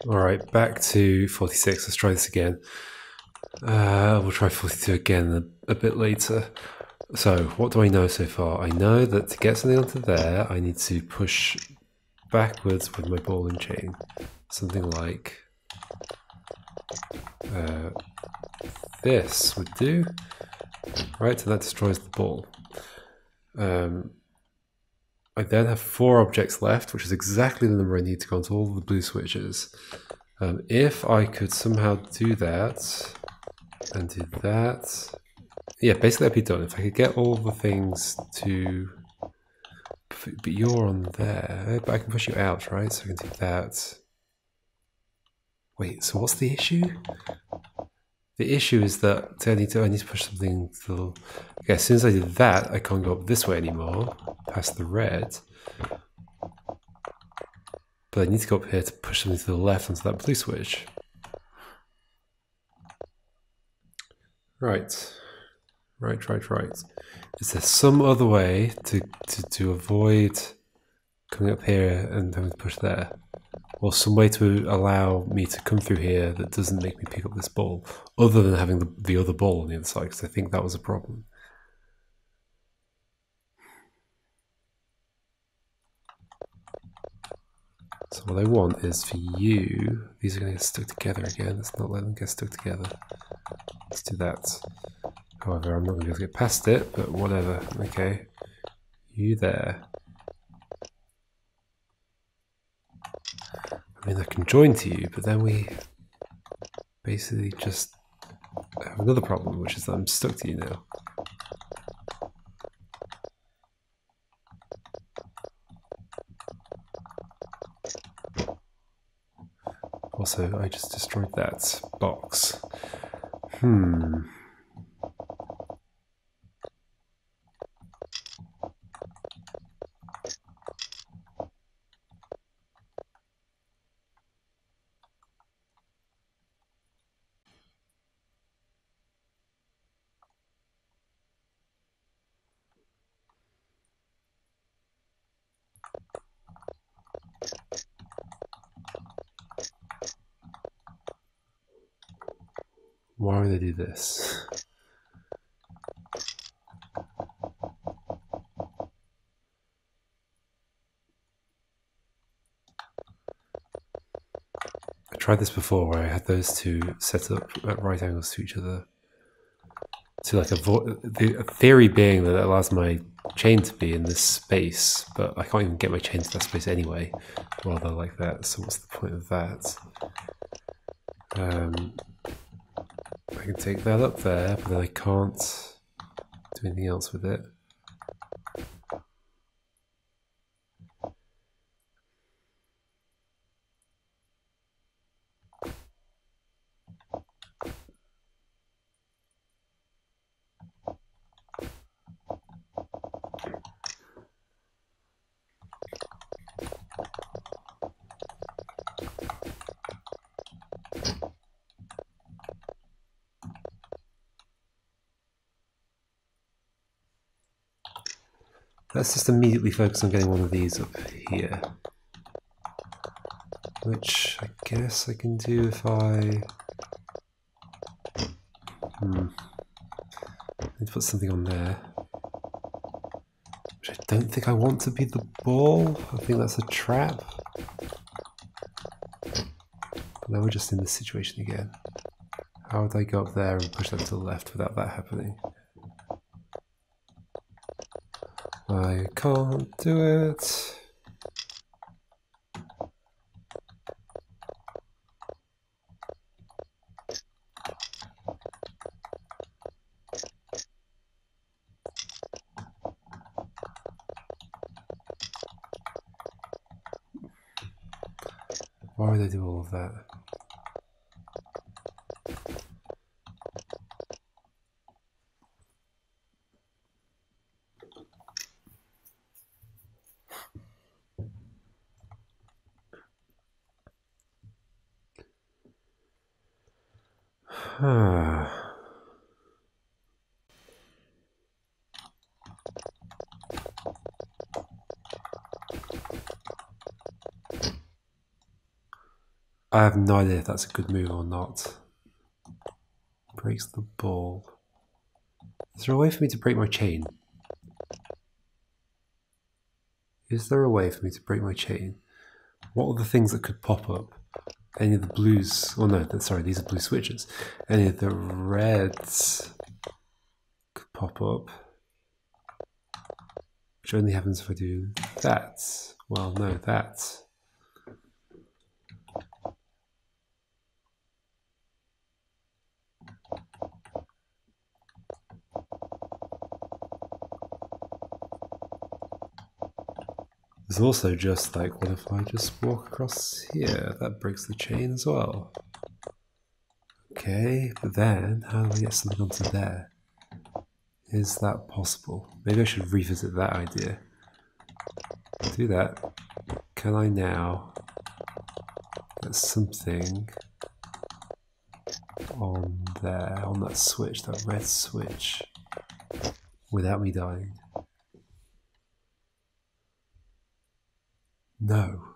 Alright, back to 46. Let's try this again. We'll try 42 again a bit later. So, what do I know so far? I know that to get something onto there, I need to push backwards with my ball and chain. Something like this would do. Right, so that destroys the ball. I then have 4 objects left, which is exactly the number I need to go onto all the blue switches. If I could somehow do that, and do that, yeah, basically I'd be done. If I could get all the things to, but you're on there, but I can push you out, right? So I can do that. Wait, so what's the issue? The issue is that I need to push something to the, okay, as soon as I do that, I can't go up this way anymore, past the red. But I need to go up here to push something to the left onto that blue switch. Right. Is there some other way to avoid coming up here and having to push there? Or some way to allow me to come through here that doesn't make me pick up this ball, other than having the other ball on the other side, because I think that was a problem. So what I want is for you, these are going to get stuck together again. Let's not let them get stuck together. Let's do that. However, I'm not going to be able to get past it, but whatever. Okay. You there. I mean, I can join to you, but then we basically just have another problem, which is that I'm stuck to you now. Also, I just destroyed that box. Why would I do this? I tried this before where I had those two set up at right angles to each other. To like avoid the theory being that it allows my chain to be in this space, but I can't even get my chain to that space anyway. Rather like that. So what's the point of that? I can take that up there, but then I can't do anything else with it. Let's just immediately focus on getting one of these up here. Which I guess I can do if I... Need to put something on there. Which I don't think I want to be the ball. I think that's a trap. But now we're just in this situation again. How would I go up there and push that to the left without that happening? I can't do it. Why would I do all of that? I have no idea if that's a good move or not. Breaks the ball. Is there a way for me to break my chain? Is there a way for me to break my chain? What are the things that could pop up? Any of the blues? Oh no, sorry, these are blue switches. Any of the reds could pop up. Which only happens if I do that. Well, no, that. There's also just like, what if I just walk across here? That breaks the chain as well. Okay, but then how do I get something onto there? Is that possible? Maybe I should revisit that idea. Do that. Can I now get something on there, on that switch, that red switch, without me dying? No.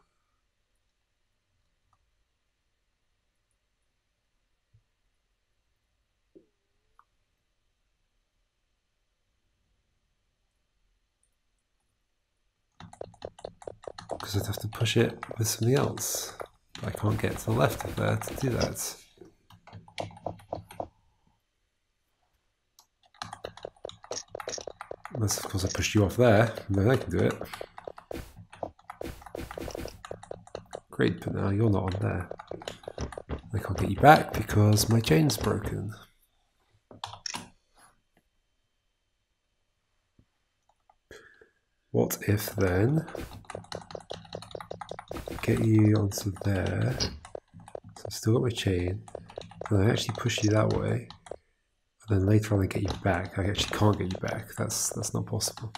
Because I'd have to push it with something else. But I can't get to the left of there to do that. Unless, of course, I pushed you off there, and then I can do it. Great, but now you're not on there. I can't get you back because my chain's broken. What if then get you onto there, so I've still got my chain, and I actually push you that way, and then later on I get you back. I actually can't get you back. That's not possible.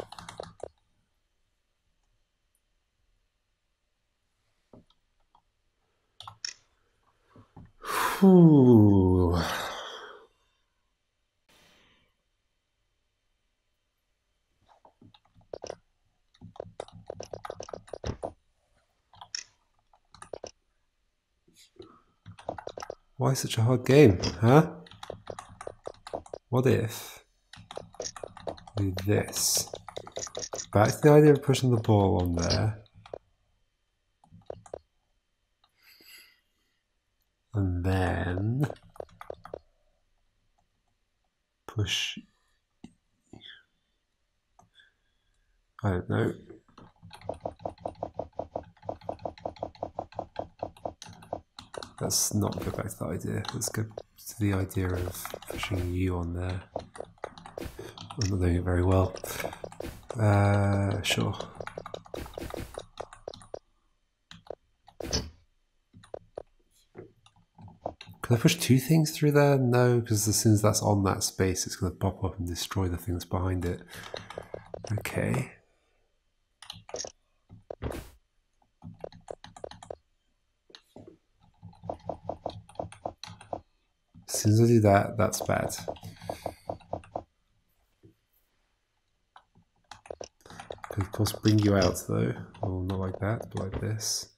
Whew. Why such a hard game, huh? What if we do this? Back to the idea of pushing the ball on there. And then push, I don't know. Let's not go back to that idea. Let's go to the idea of pushing you on there. I'm not doing it very well. Sure. Can I push two things through there? No, because as soon as that's on that space, it's going to pop up and destroy the things behind it. Okay. As soon as I do that, that's bad. Could of course bring you out though. Well, not like that, but like this.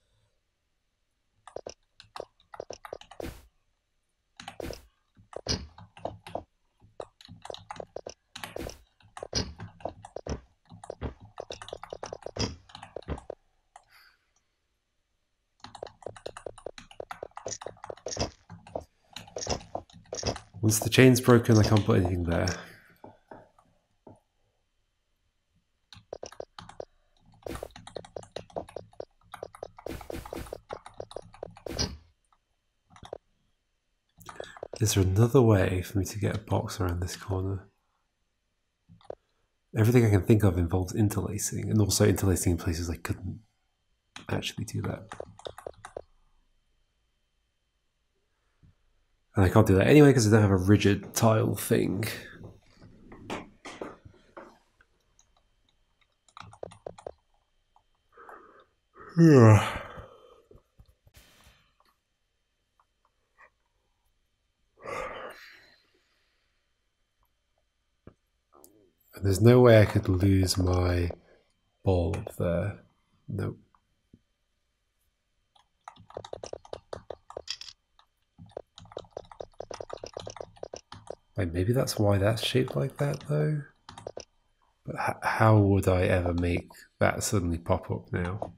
Once the chain's broken, I can't put anything there. Is there another way for me to get a box around this corner? Everything I can think of involves interlacing, and also interlacing in places I couldn't actually do that. And I can't do that anyway because I don't have a rigid tile thing. And there's no way I could lose my ball up there. Nope. Like maybe that's why that's shaped like that though. But how would I ever make that suddenly pop up now?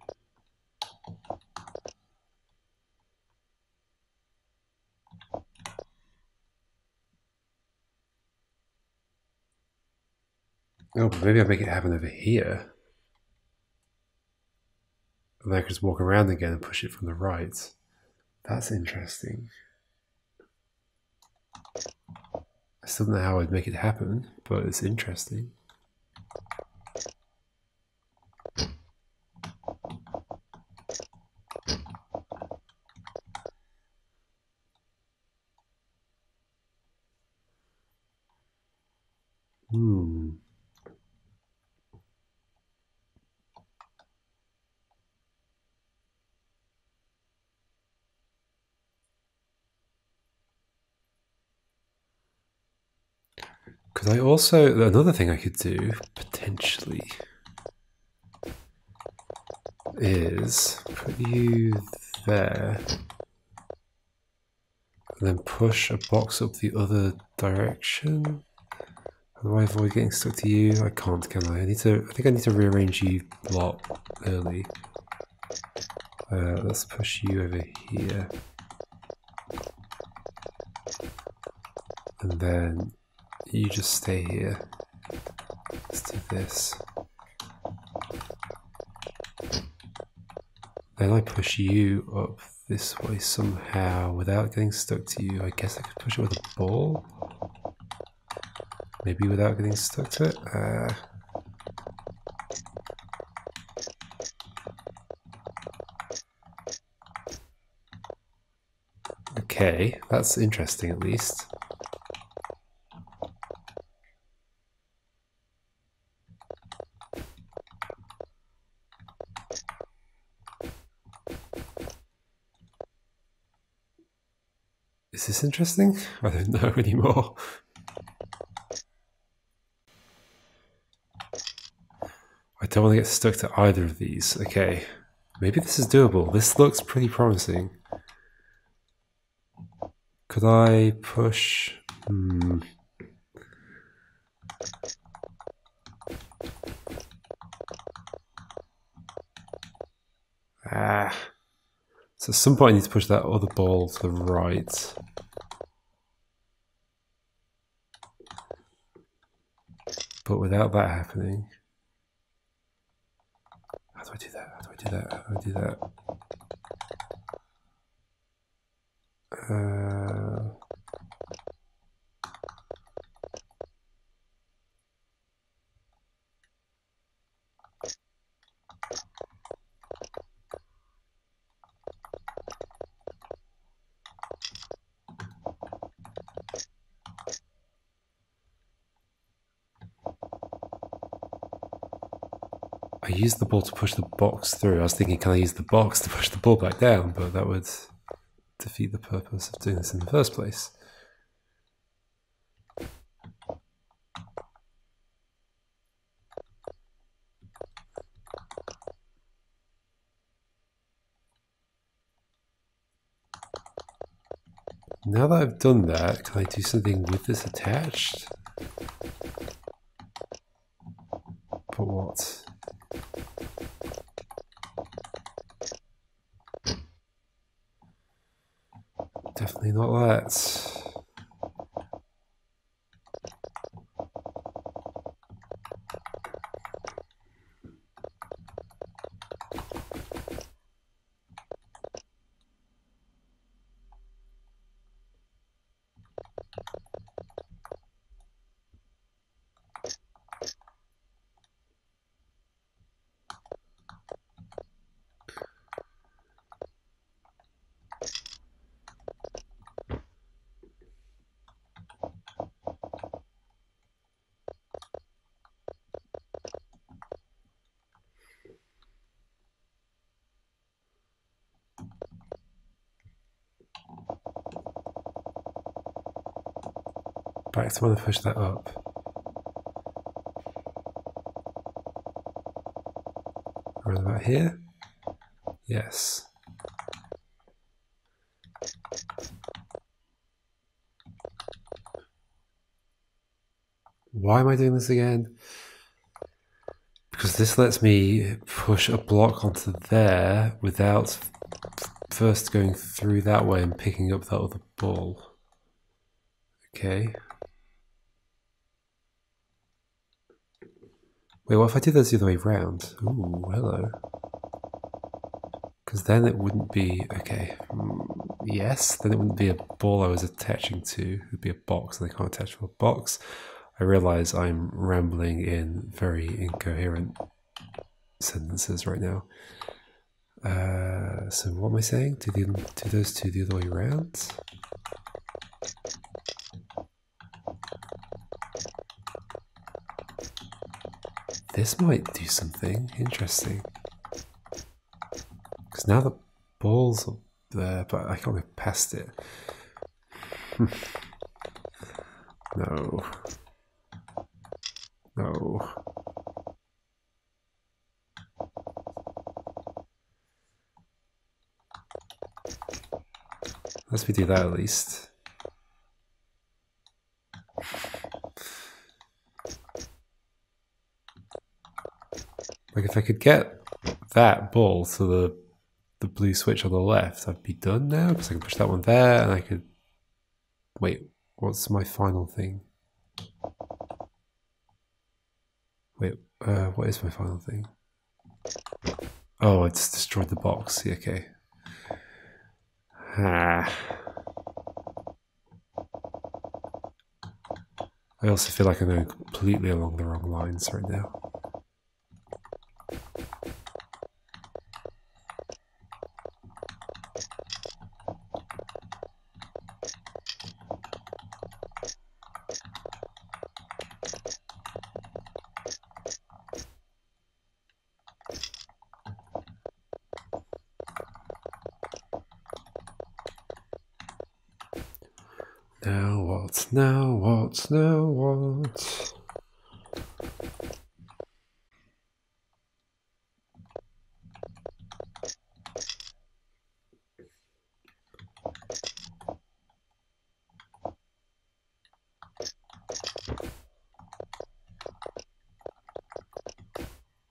Oh, but maybe I make it happen over here. And then I can just walk around again and push it from the right. That's interesting. I still don't know how I'd make it happen, but it's interesting. Because I also, another thing I could do, potentially, is put you there, and then push a box up the other direction. How do I avoid getting stuck to you? I can't, can I? I think I need to rearrange you a lot early. Let's push you over here. And then you just stay here. Let's do this. Then I push you up this way somehow without getting stuck to you. I guess I could push it with a ball? Maybe without getting stuck to it? Okay, that's interesting at least. Is this interesting? I don't know anymore. I don't want to get stuck to either of these. Okay, maybe this is doable. This looks pretty promising. Could I push? So at some point I need to push that other ball to the right. But without that happening... How do I do that? How do I do that? How do I do that? I used the ball to push the box through. I was thinking, can I use the box to push the ball back down? But that would defeat the purpose of doing this in the first place. Now that I've done that, can I do something with this attached? But what? Definitely not that. Back to when I push that up. Around about here? Yes. Why am I doing this again? Because this lets me push a block onto there without first going through that way and picking up that other ball. Okay. Wait, what if I do this the other way around? Ooh, hello. Because then it wouldn't be... Okay. Yes, then it wouldn't be a ball I was attaching to. It would be a box, and I can't attach to a box. I realise I'm rambling in very incoherent sentences right now. So what am I saying? Do those two the other way around? This might do something interesting. Because now the ball's up there, but I can't get past it. No. No. Let's do that at least. Like if I could get that ball to the blue switch on the left, I'd be done now, because I can push that one there and I could... Wait, what's my final thing? Wait, what is my final thing? Oh, I just destroyed the box. Yeah, okay. I also feel like I'm going completely along the wrong lines right now. Now what? Now what? Now what?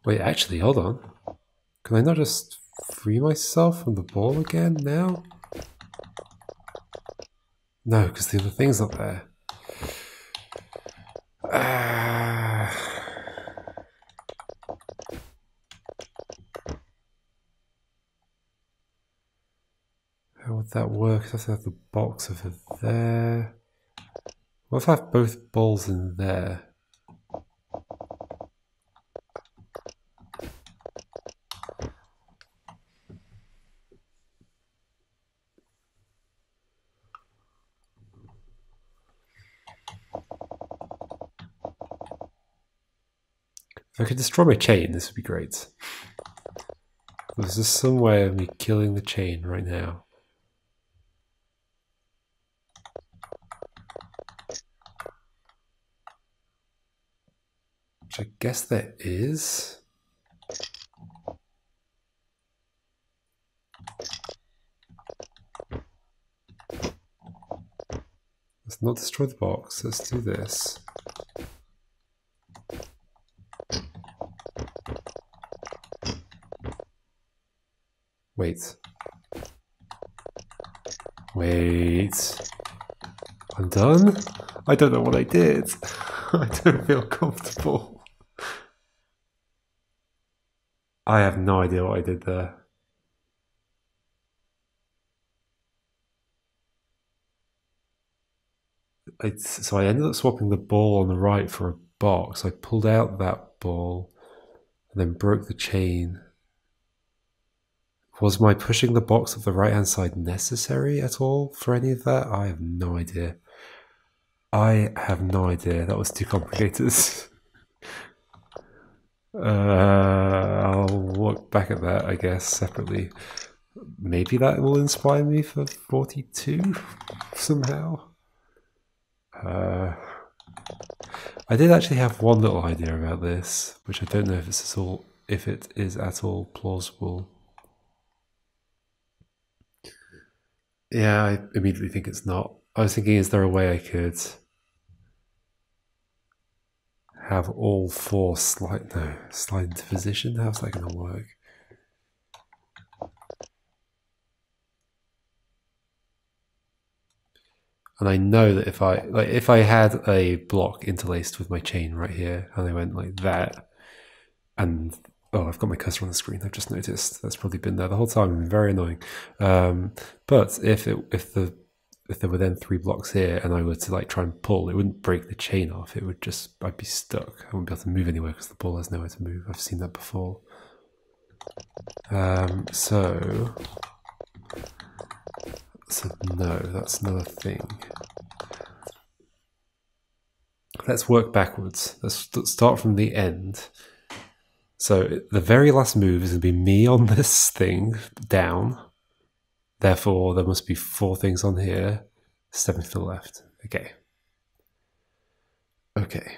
Wait, actually, hold on. Can I not just free myself from the ball again now? No, because the other thing's not there. How would that work? I have to have the box over there. What if I have both balls in there? If I could destroy my chain, this would be great. There's just some way of me killing the chain right now. Which I guess there is. Let's not destroy the box, let's do this. Wait. Wait. I'm done? I don't know what I did. I don't feel comfortable. I have no idea what I did there. So I ended up swapping the ball on the right for a box. I pulled out that ball and then broke the chain. Was my pushing the box of the right hand side necessary at all for any of that? I have no idea. I have no idea. That was too complicated. I'll look back at that, I guess, separately. Maybe that will inspire me for 42 somehow. I did actually have one little idea about this, which I don't know if it is at all plausible. Yeah, I immediately think it's not. I was thinking, is there a way I could have all four slide into position. How's that going to work? And I know that if I had a block interlaced with my chain right here, and I went like that, and oh, I've got my cursor on the screen. I've just noticed that's probably been there the whole time. Very annoying. But if there were then 3 blocks here, and I were to like try and pull, it wouldn't break the chain off. It would just I'd be stuck. I wouldn't be able to move anywhere because the ball has nowhere to move. I've seen that before. So no, that's another thing. Let's work backwards. Let's start from the end. So the very last move is going to be me on this thing, down. Therefore, there must be 4 things on here, 7 to the left. Okay. Okay.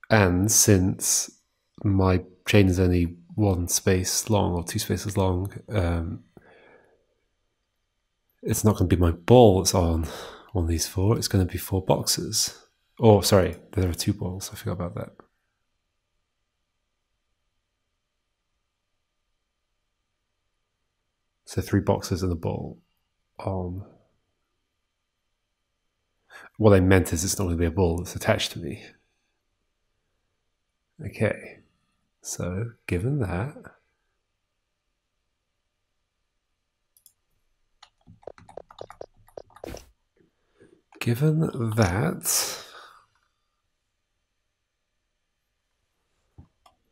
And since my chain is only 1 space long or 2 spaces long, it's not going to be my ball that's on one of these 4. It's going to be 4 boxes. Oh, sorry, there are 2 balls. I forgot about that. So 3 boxes and a ball on. What I meant is it's not going to be a ball that's attached to me. Okay, so given that,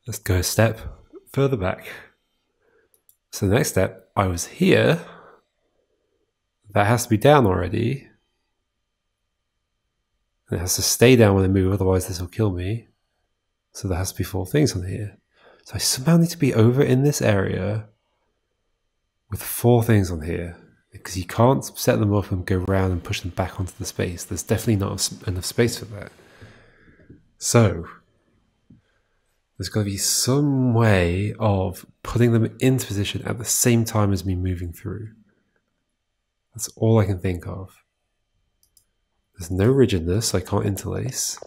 let's go a step further back. So the next step, I was here. That has to be down already. And it has to stay down when I move, otherwise this will kill me. So there has to be 4 things on here. So I somehow need to be over in this area with 4 things on here. Because you can't set them up and go around and push them back onto the space. There's definitely not enough space for that. So there's got to be some way of putting them into position at the same time as me moving through. That's all I can think of. There's no rigidness, so I can't interlace.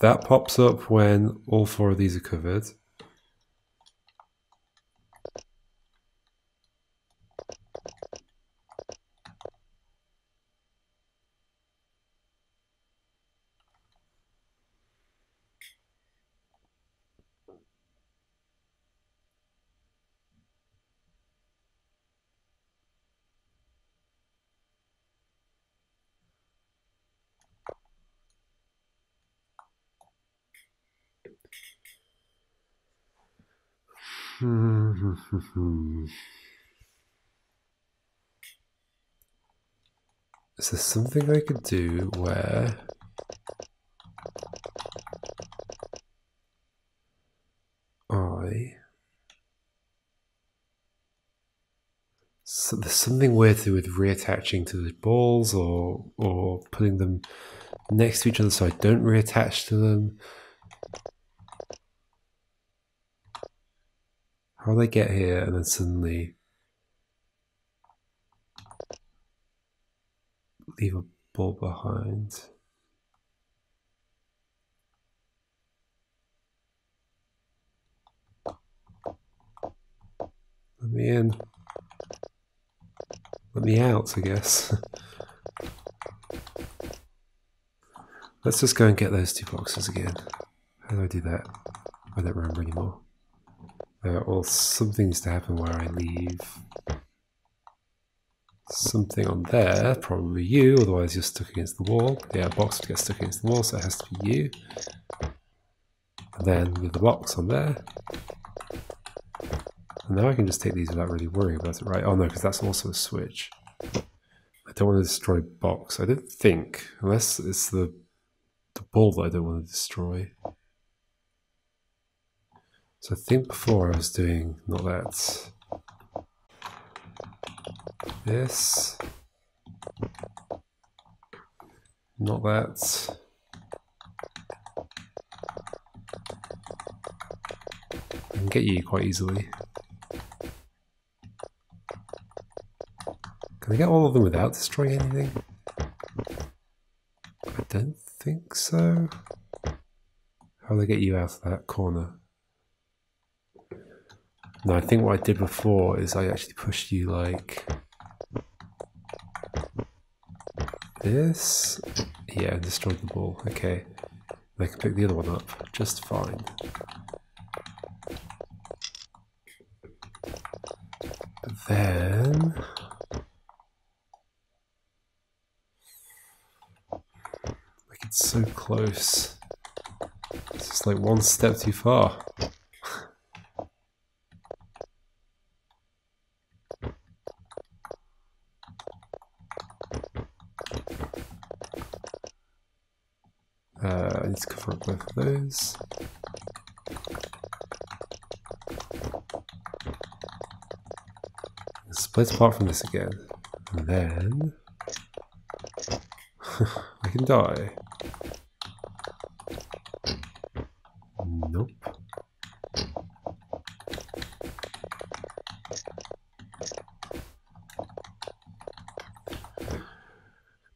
That pops up when all 4 of these are covered. Is there something I could do where so there's something weird to do with reattaching to the balls or putting them next to each other so I don't reattach to them? How do I get here and then suddenly leave a ball behind? Let me in. Let me out, I guess. Let's just go and get those 2 boxes again. How do I do that? I don't remember anymore. Well, something needs to happen where I leave something on there, probably you, otherwise you're stuck against the wall. Yeah, a box would get stuck against the wall, so it has to be you. And then with the box on there. And now I can just take these without really worrying about it, right? Oh no, because that's also a switch. I don't want to destroy box, I don't think, unless it's the ball that I don't want to destroy. So I think before I was doing not that. This. Not that. I can get you quite easily. Can I get all of them without destroying anything? I don't think so. How do I get you out of that corner? No, I think what I did before is I actually pushed you like this. Yeah, and destroyed the ball. Okay. I can pick the other one up just fine. But then... like it's so close. It's just like one step too far. I need to cover up both of those. Split apart from this again. And then... I can die. Nope.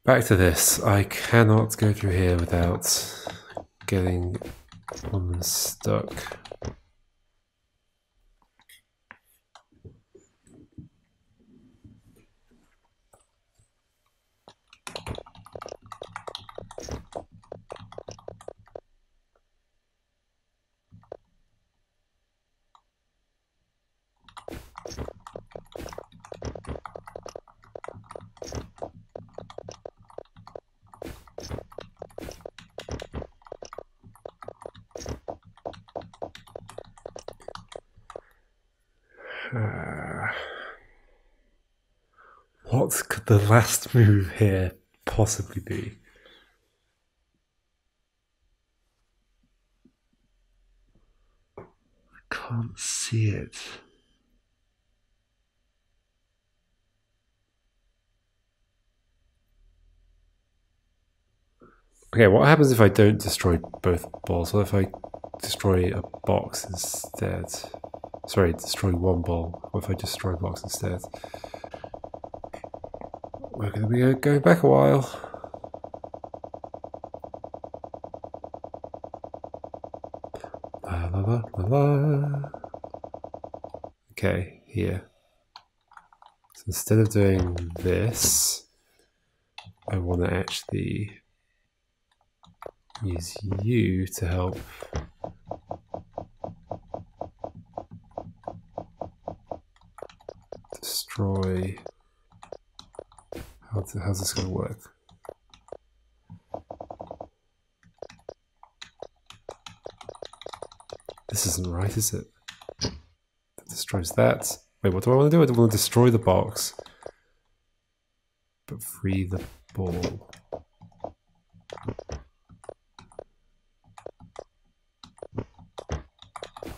Back to this. I cannot go through here without getting one stuck. What could the last move here possibly be? I can't see it. Okay, what happens if I don't destroy both balls? What if I destroy a box instead? Sorry, destroy one ball. What if I destroy a box instead? We're going to be going back a while. La la la la la. Okay, here. So instead of doing this, I want to actually use you to help destroy. How's this going to work? This isn't right, is it? That destroys that. Wait, what do I want to do? I want to destroy the box, but free the ball.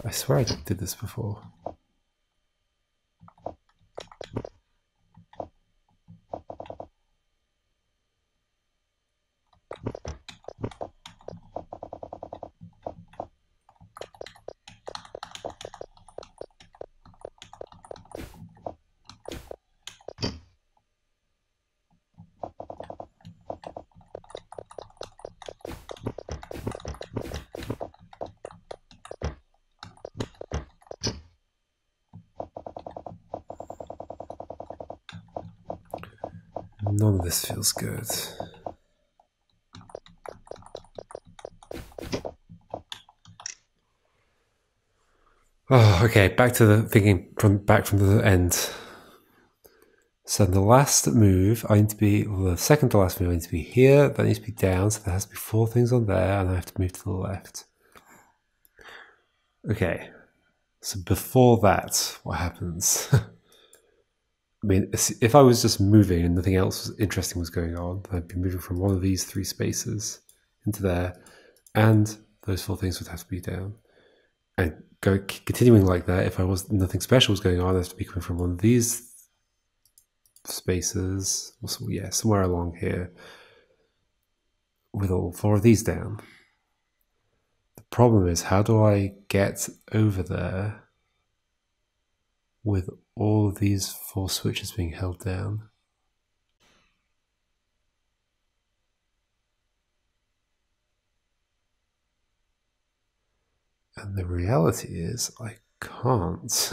I swear I did this before. None of this feels good. Oh, okay, back to the thinking from the end. So the last move, I need to be, well, the second to last move, I need to be here, that needs to be down, so there has to be 4 things on there, and I have to move to the left. Okay, so before that, what happens? I mean, if I was just moving and nothing else interesting was going on, I'd be moving from one of these 3 spaces into there, and those 4 things would have to be down. And continuing like that, if nothing special was going on, I'd have to be coming from one of these spaces, also, yeah, somewhere along here, with all 4 of these down. The problem is, how do I get over there with all of these 4 switches being held down? And the reality is, I can't.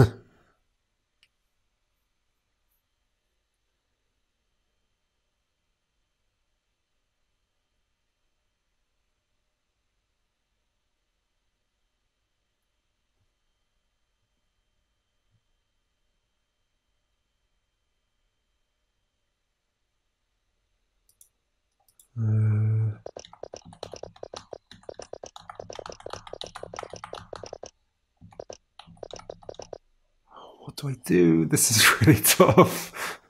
What do I do? This is really tough.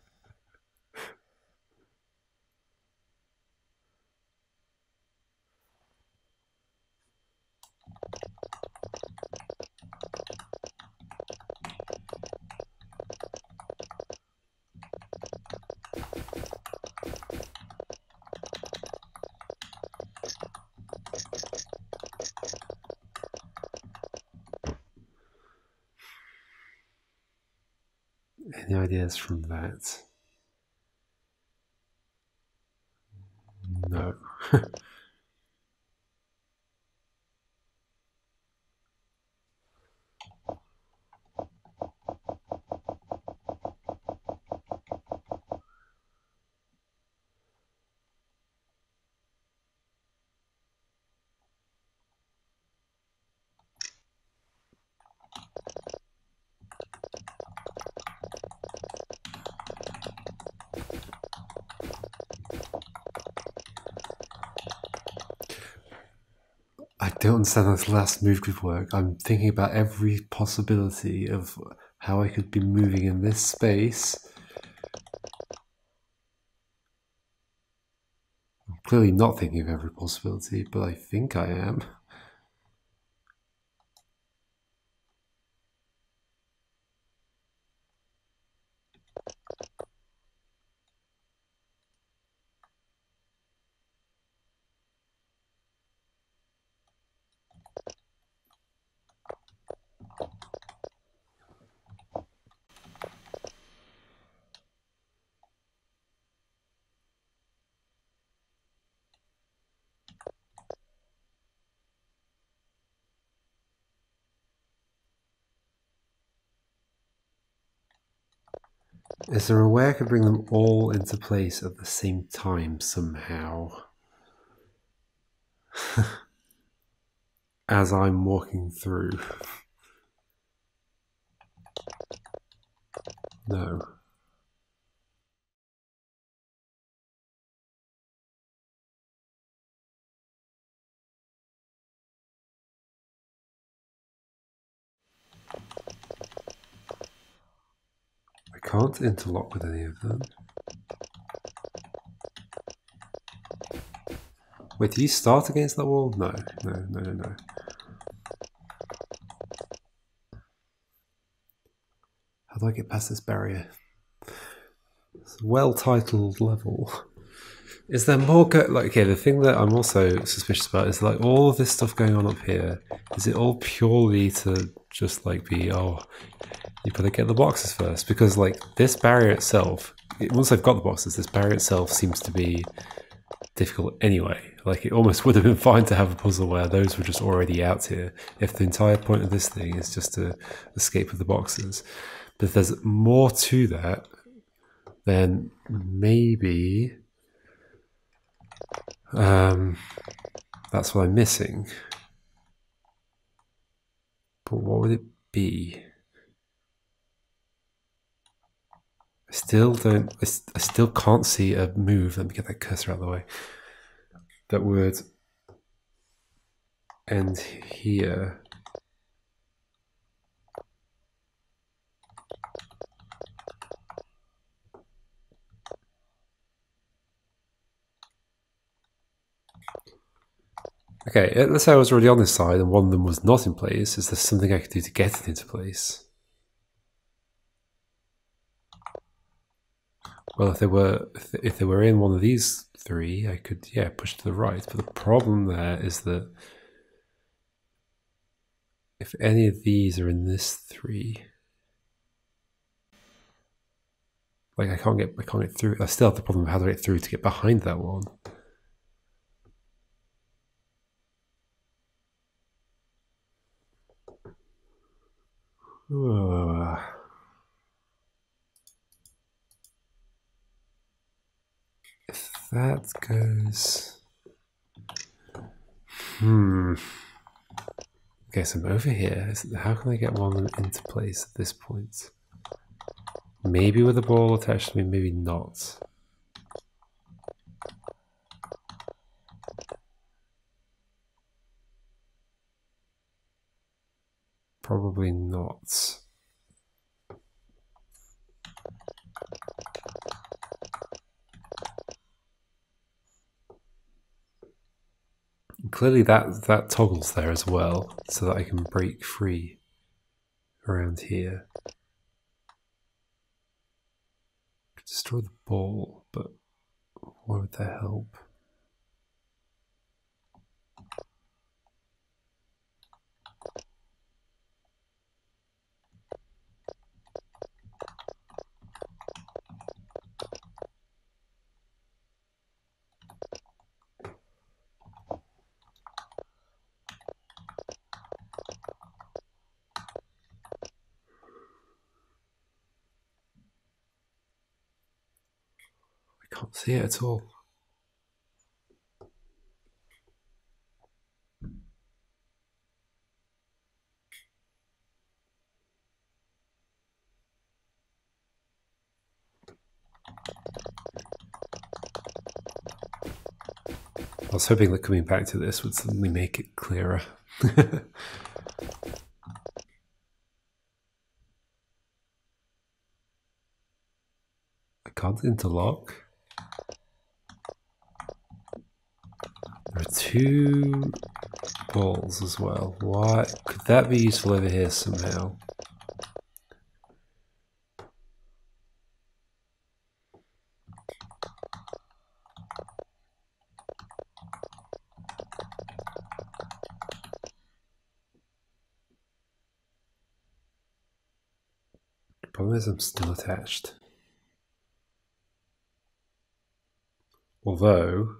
Any ideas from that? No. I don't understand how this last move could work. I'm thinking about every possibility of how I could be moving in this space. I'm clearly not thinking of every possibility, but I think I am. Is there a way I could bring them all into place at the same time somehow? As I'm walking through. No. I can't interlock with any of them. Wait, do you start against that wall? No. How do I get past this barrier? It's a well-titled level. Is there more okay, the thing that I'm also suspicious about is like all of this stuff going on up here, is it all purely to just like be, oh, you better get the boxes first? Because like this barrier itself, once I've got the boxes, this barrier itself seems to be difficult anyway. Like it almost would have been fine to have a puzzle where those were just already out here if the entire point of this thing is just to escape with the boxes. But if there's more to that, then maybe that's what I'm missing. But what would it be? I still can't see a move. Let me get that cursor out of the way. That would end here. Okay, let's say I was already on this side and one of them was not in place. Is there something I could do to get it into place? Well, if they were in one of these three, I could, yeah, push to the right. But the problem there is that if any of these are in this three, like I can't get through. I still have the problem of how to get through to get behind that one. If that goes... Okay, so I'm over here. How can I get one of them into place at this point? Maybe with a ball attached to me, maybe not. Probably not. Clearly that toggles there as well, so that I can break free around here. Destroy the ball, but why would that help? I can't see it at all. I was hoping that coming back to this would suddenly make it clearer. I can't interlock. There are two balls as well. Why could that be useful over here somehow? The problem is I'm still attached. Although,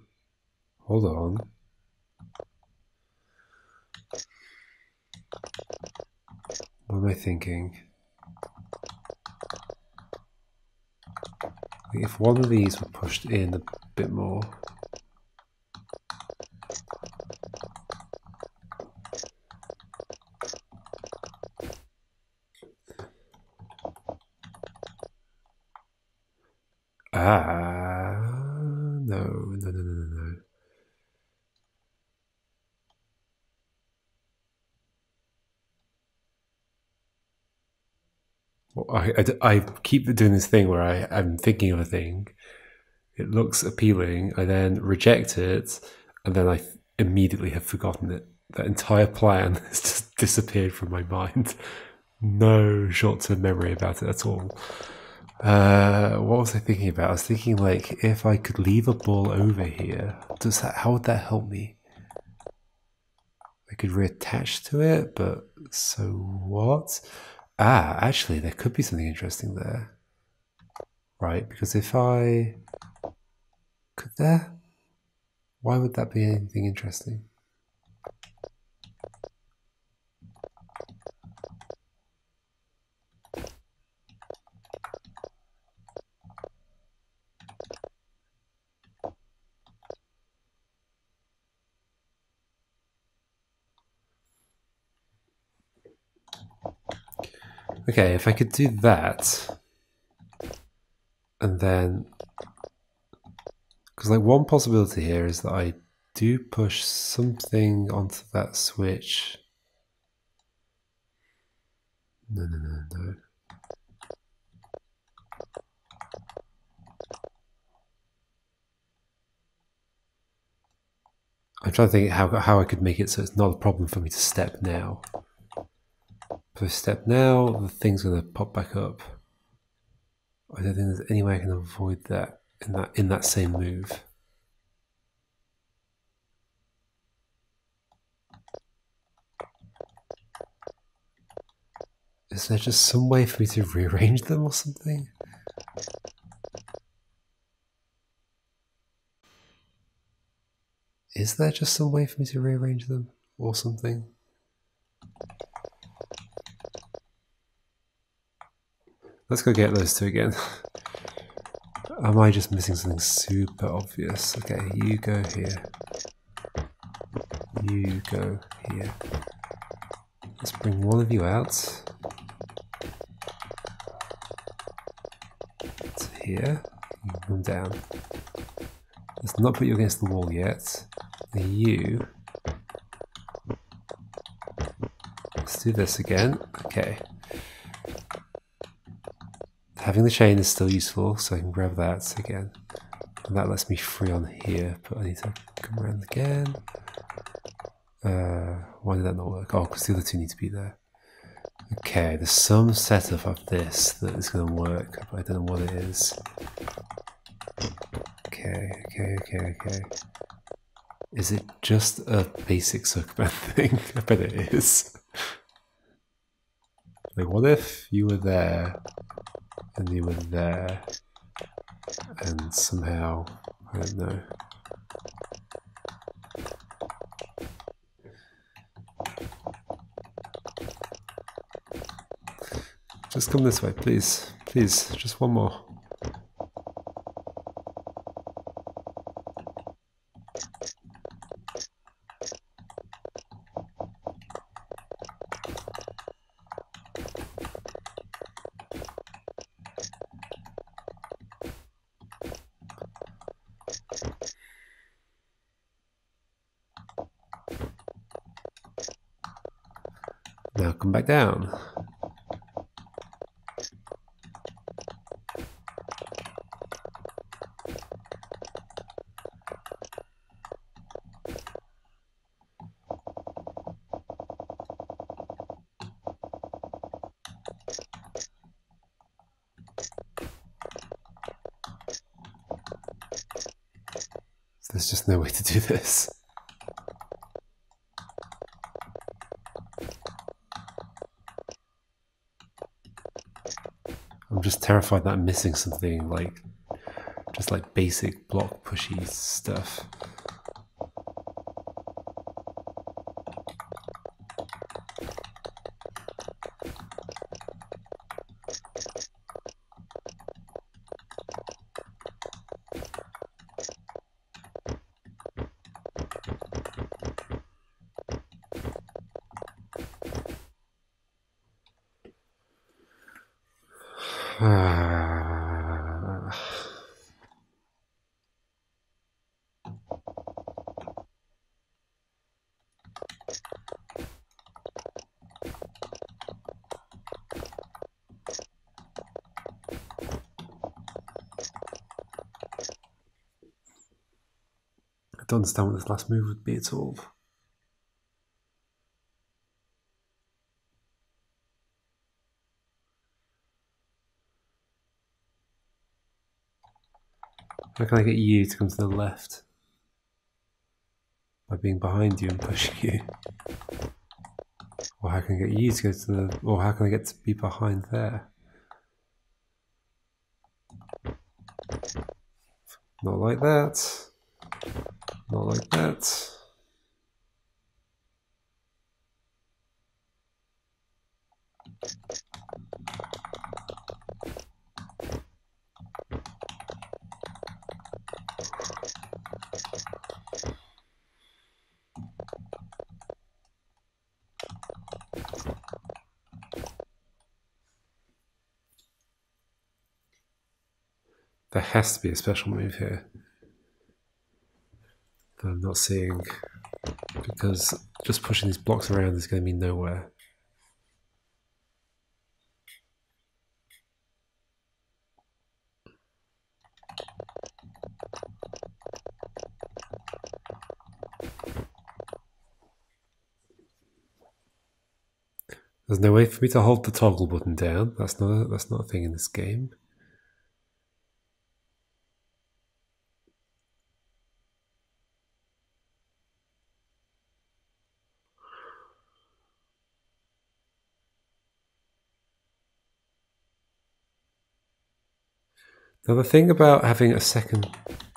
hold on. What am I thinking? If one of these were pushed in a bit more. No. Well, I keep doing this thing where I'm thinking of a thing, it looks appealing, I then reject it, and then I immediately have forgotten it. That entire plan has just disappeared from my mind. No short-term memory about it at all. What was I thinking about? I was thinking, like, if I could leave a ball over here, how would that help me? I could reattach to it, but so what? Actually, there could be something interesting there. Right, because if I... Could there? Why would that be anything interesting? Okay, if I could do that, and then... Because like one possibility here is that I do push something onto that switch. No. I'm trying to think how I could make it so it's not a problem for me to step now. If I step now, the thing's going to pop back up. I don't think there's any way I can avoid that in that same move. Is there just some way for me to rearrange them or something? Is there just some way for me to rearrange them or something? Let's go get those two again. Am I just missing something super obvious? Okay, you go here. You go here. Let's bring one of you out. To here. You can come down. Let's not put you against the wall yet. Now you. Let's do this again. Okay. Having the chain is still useful, so I can grab that again. And that lets me free on here, but I need to come around again. Why did that not work? Oh, because the other two need to be there. Okay, there's some setup of this that is going to work, but I don't know what it is. Okay. Is it just a basic Sokoban thing? I bet it is. Like, what if you were there, and you were there, and somehow, I don't know. Just come this way, please. Please, just one more. Now come back down. There's just no way to do this. I'm just terrified that I'm missing something, like just like basic block pushy stuff. I don't understand what this last move would be at all. How can I get you to come to the left? By being behind you and pushing you. Or how can I get you to go to the... Or how can I get to be behind there? Not like that. Not like that. There has to be a special move here that I'm not seeing, because just pushing these blocks around is going to be nowhere. There's no way for me to hold the toggle button down. That's not a thing in this game. Now the thing about having a second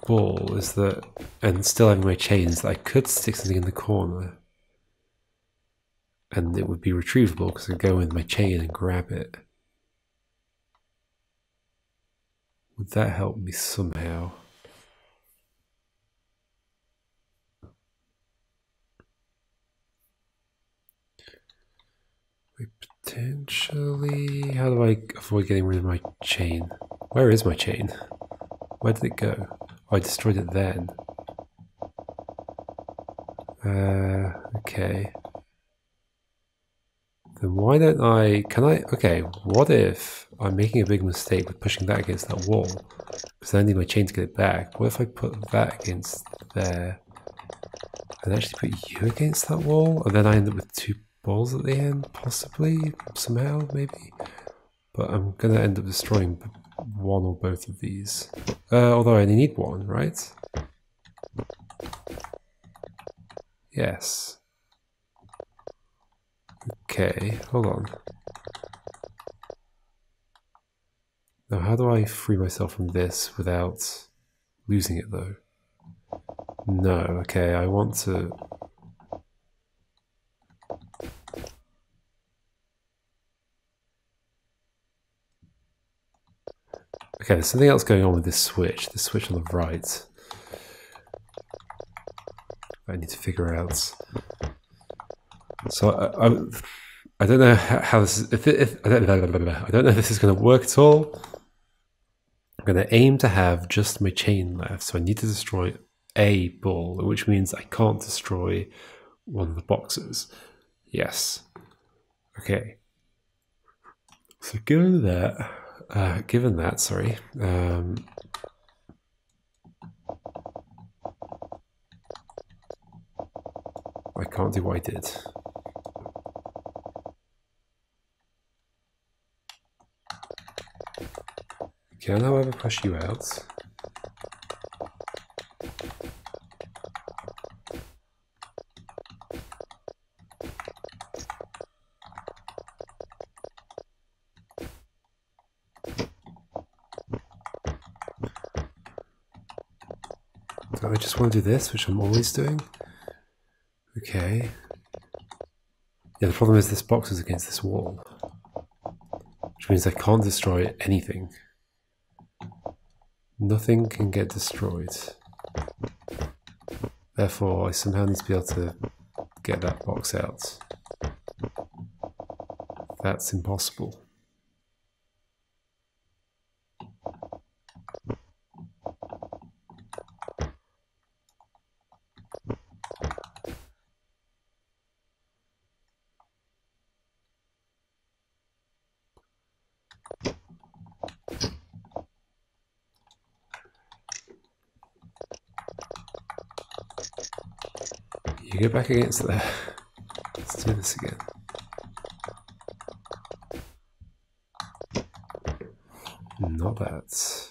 ball is that, and still having my chains, that I could stick something in the corner and it would be retrievable because I could go with my chain and grab it. Would that help me somehow? Potentially, how do I avoid getting rid of my chain? Where is my chain? Where did it go? Oh, I destroyed it then. Okay. Then why don't I... Can I... Okay, what if I'm making a big mistake with pushing that against that wall? Because I need my chain to get it back. What if I put that against there? And actually put you against that wall? And then I end up with two balls at the end? Possibly? Somehow? Maybe? But I'm going to end up destroying one or both of these. Although I only need one, right? Yes. Okay, hold on. Now how do I free myself from this without losing it though? No, okay, I want to... Okay, there's something else going on with this switch on the right. I need to figure out. So I don't know how this is. I don't know if this is going to work at all. I'm going to aim to have just my chain left, so I need to destroy a ball, which means I can't destroy one of the boxes. Yes. Okay. So given that, sorry. I can't do what I did. Can, however, push you out. Do I just want to do this, which I'm always doing? Okay. Yeah, the problem is this box is against this wall, which means I can't destroy anything. Nothing can get destroyed. Therefore, I somehow need to be able to get that box out. That's impossible. You go back against there. Let's do this again. Not that.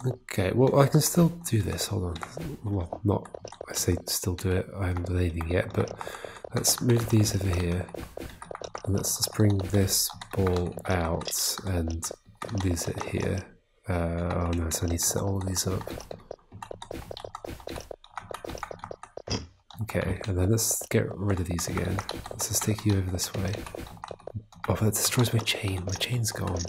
Okay, well, I can still do this. Hold on. Well, not, I say still do it. I haven't done anything yet, but let's move these over here. And let's just bring this ball out and lose it here. Oh no, so I need to set all of these up. Okay, and then let's get rid of these again. Let's just take you over this way. Oh, that destroys my chain. My chain's gone.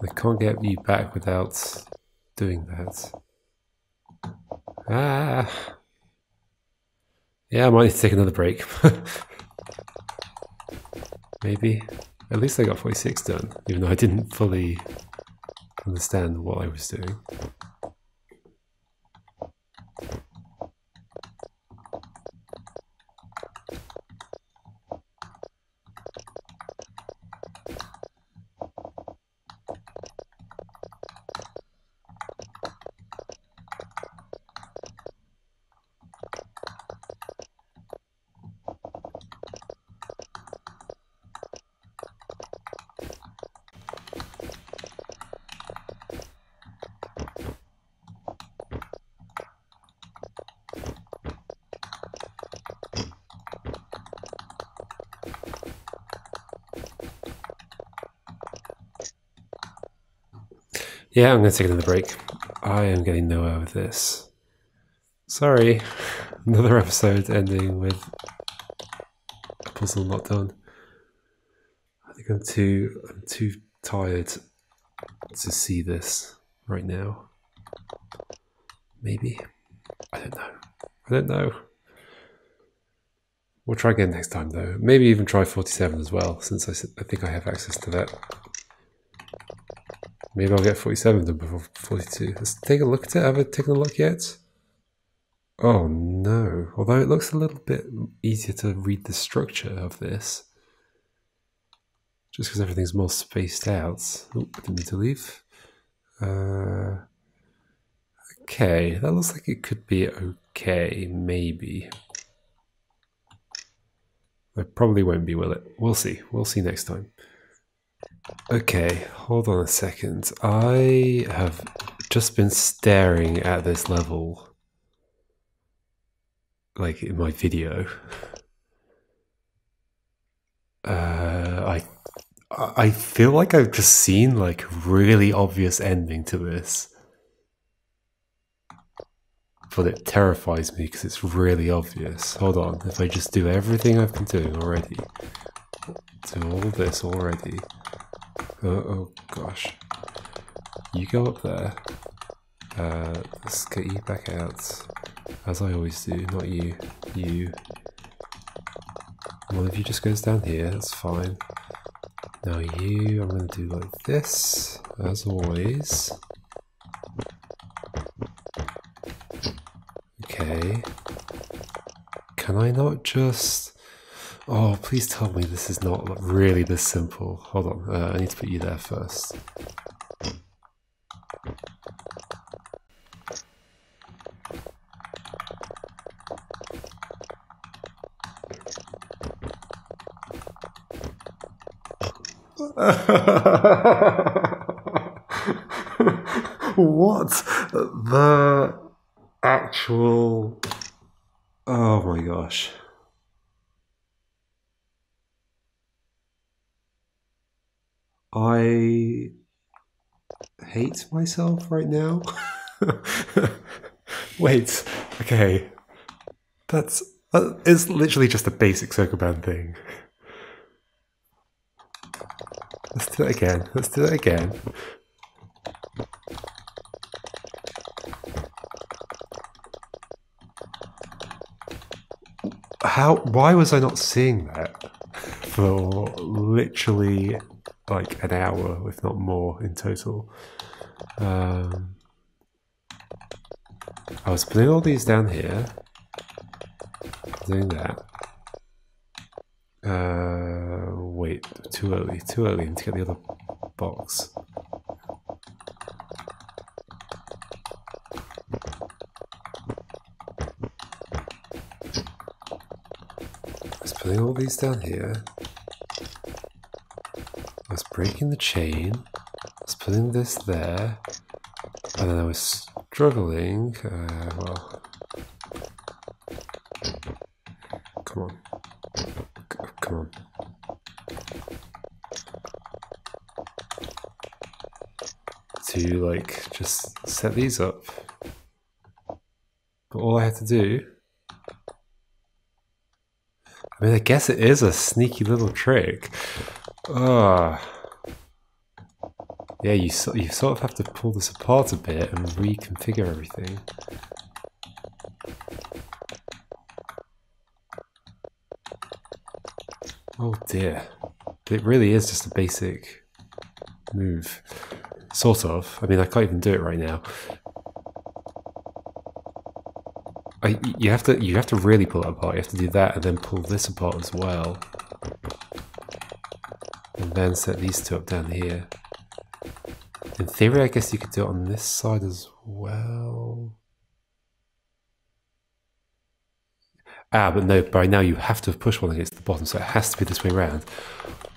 I can't get you back without doing that. Ah! Yeah, I might need to take another break. Maybe. At least I got 46 done, even though I didn't fully understand what I was doing. Yeah, I'm going to take another break. I am getting nowhere with this. Sorry, another episode ending with a puzzle not done. I think I'm too tired to see this right now. Maybe. I don't know. We'll try again next time though. Maybe even try 47 as well, since I think I have access to that. Maybe I'll get 47 done before 42. Let's take a look at it. Have I taken a look yet? Oh no. Although it looks a little bit easier to read the structure of this. Just because everything's more spaced out. Oh, I didn't need to leave. Okay, that looks like it could be okay, maybe. It probably won't be, will it? We'll see. We'll see next time. Okay, hold on a second. I have just been staring at this level, like in my video. I feel like I've just seen like a really obvious ending to this. But it terrifies me because it's really obvious. Hold on, if I just do everything I've been doing already, do all this already. Oh gosh. You go up there. Let's get you back out. As I always do, not you. You. One of you just goes down here, that's fine. Now you, I'm going to do like this, as always. Okay. Can I not just... Oh, please tell me this is not really this simple. Hold on, I need to put you there first. What the actual... Oh my gosh. I hate myself right now. Wait, okay. It's literally just a basic Sokoban thing. Let's do it again. Let's do it again. Why was I not seeing that for literally like an hour, if not more, in total? I was putting all these down here, doing that. Wait, too early to get the other box. I was putting all these down here. I was breaking the chain. I was putting this there. And then I was struggling. Well, come on. Come on. To like just set these up. But all I had to do, I mean, I guess it is a sneaky little trick. Yeah, you sort of have to pull this apart a bit and reconfigure everything. Oh dear. It really is just a basic move. Sort of. I mean, I can't even do it right now. You have to really pull it apart. You have to do that and then pull this apart as well. And then set these two up down here. In theory, I guess you could do it on this side as well. But no, by now you have to have pushed one against the bottom, so it has to be this way around.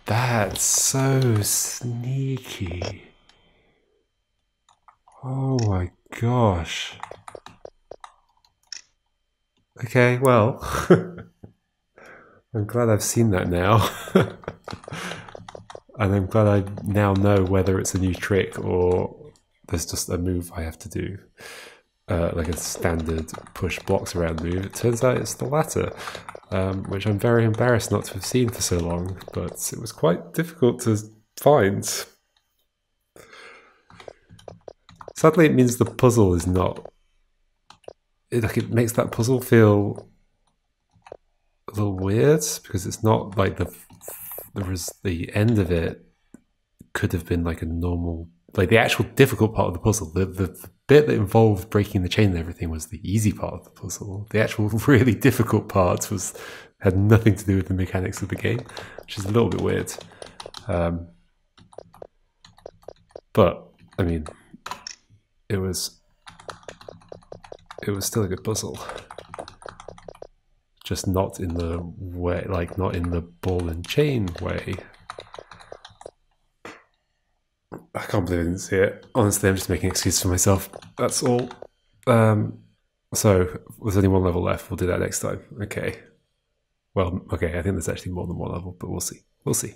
That's so sneaky. Oh my gosh. Okay, well, I'm glad I've seen that now. And I'm glad I now know whether it's a new trick or there's just a move I have to do, like a standard push blocks around move. It turns out it's the latter, which I'm very embarrassed not to have seen for so long, but it was quite difficult to find. Sadly, it means the puzzle is not... it makes that puzzle feel a little weird, because it's not like the end of it could have been like a normal... like the actual difficult part of the puzzle, the bit that involved breaking the chain and everything was the easy part of the puzzle. The actual really difficult part had nothing to do with the mechanics of the game, which is a little bit weird. But I mean, it was still a good puzzle, just not in the way, like not in the ball and chain way. I can't believe I didn't see it. Honestly, I'm just making excuses for myself. That's all. So, there's only one level left. We'll do that next time. Okay. Well, okay, I think there's actually more than one level, but we'll see. We'll see.